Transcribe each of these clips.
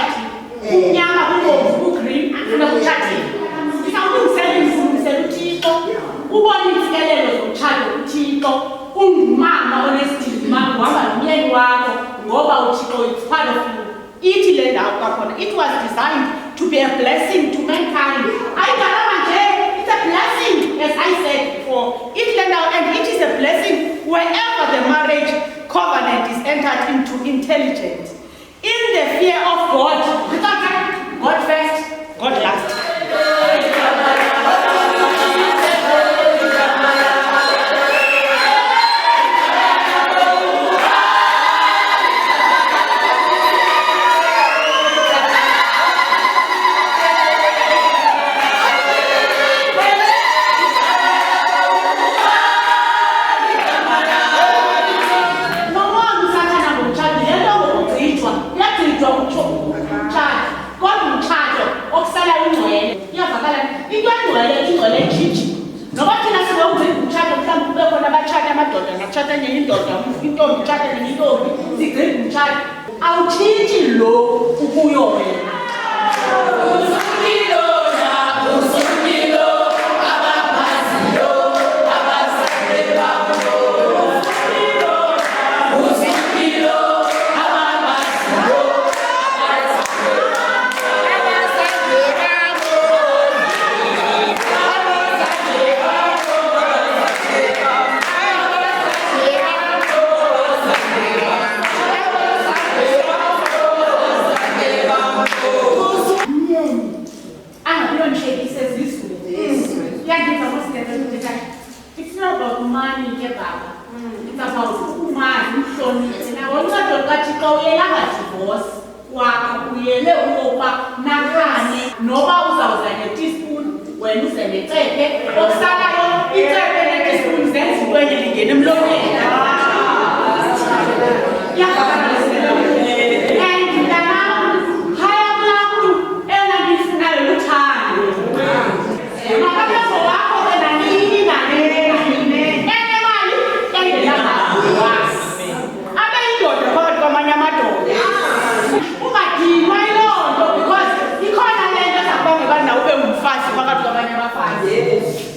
umtshati umnyama kubomvu ugreen afuna ukuthathile isawulungisela uThixo ubona izikelelo zomtshado uThixo ungumama onesidima uhamba nomyeni wakho ngoba uThixo it's part of you. Ithi le ndawo kwakhona it was designed to be a blessing to mankind. Ayigama nje it's a blessing as I said before. Ithi le ndawo and it is a blessing wherever the marriage covenant is entered into intelligent. In the fear of God. God first, God last. Awuthinthi lo ukuyo wena. It's not about money, it's about woman, divorce. Uyele ukuba nakhane noba uzawuza ne-teaspoon wena uze necephe okusalayo icephe ne-teaspoon zenza into enye lingena emlonyeni. And now haya kulaa enandifunayo luthando. Amabhaso wakho ke nanini nanini enemali engenamali wasi abe yindoda phakathi kwamanye amadoda. Ungadinwa yiloo nto because ikhona le nto ezakubangela nawe ube ngumfazi phakathi kwabanye abafazi.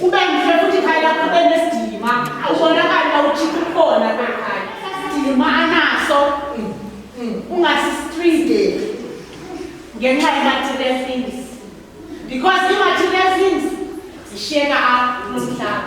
Ube mhle futhi ikhaya lakho ube nesidima ubonakala uba uThixo ukhona kwekhaya. Sidima anaso ungasi-street ngenxa ye-material things because i-material things zishiyeka apha nomhlaba.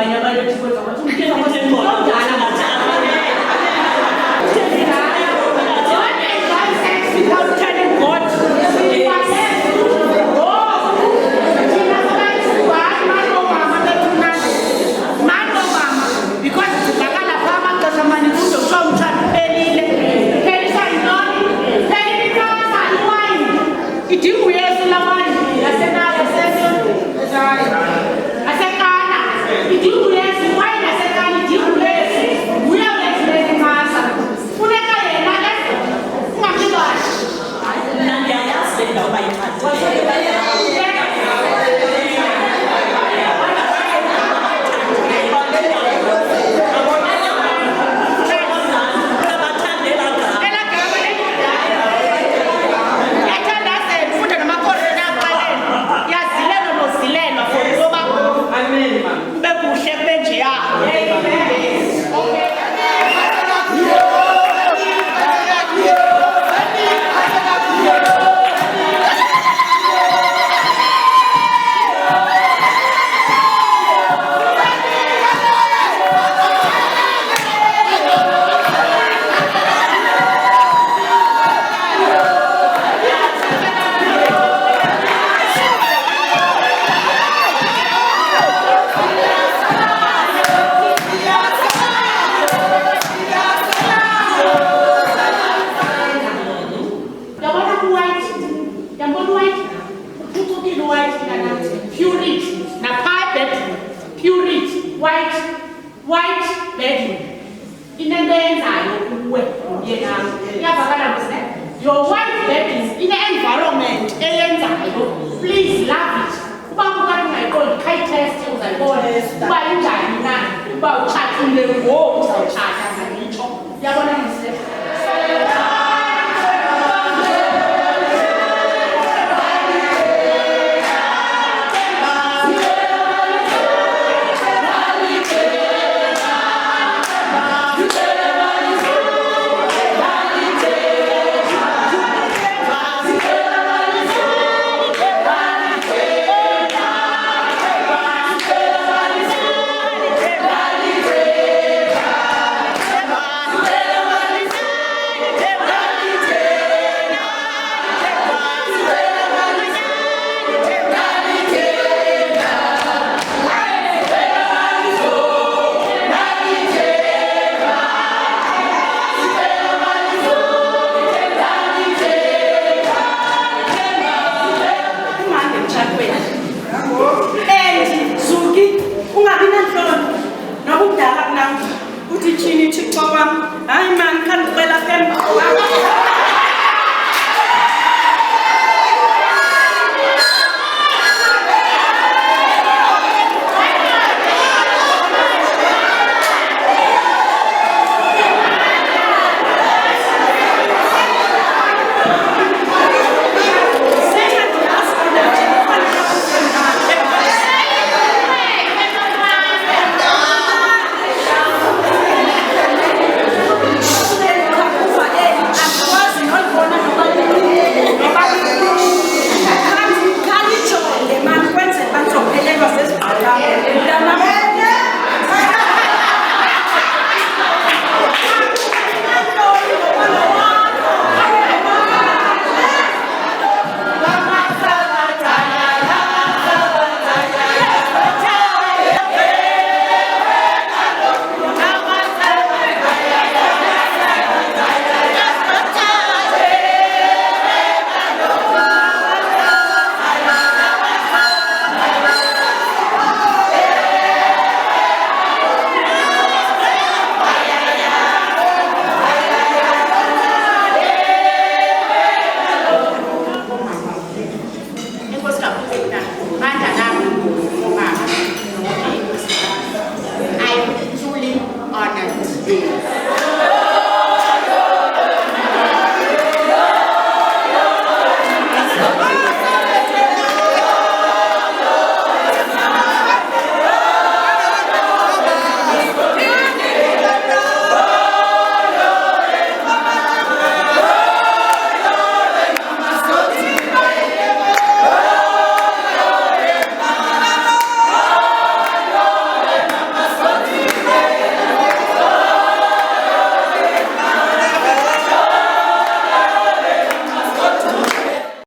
abanye abantu ekikwenza ukuthi umkhize omdala without telling God, because bakala phama xesha mani kuzo kusho umtshado uphelile phelisa yintoni phelile ikasa iwayini idinga uyesu lawayini yasenala asekana idinga uyesu iwayini yasekana idinga uyesu uyawesilezi ikasa funeka yena ke ungamlibali mna ndiyayazi le ndawo bayithathile white bedroom inendenzayo kuwe yena iyavakala mse your white bedroom ine-environment eyenzayo please love it uba kukati ungayiqondi khayi-test uzayibona uba injani na uba utshatile ngoku uzawutshata ngayitsho uyabona mse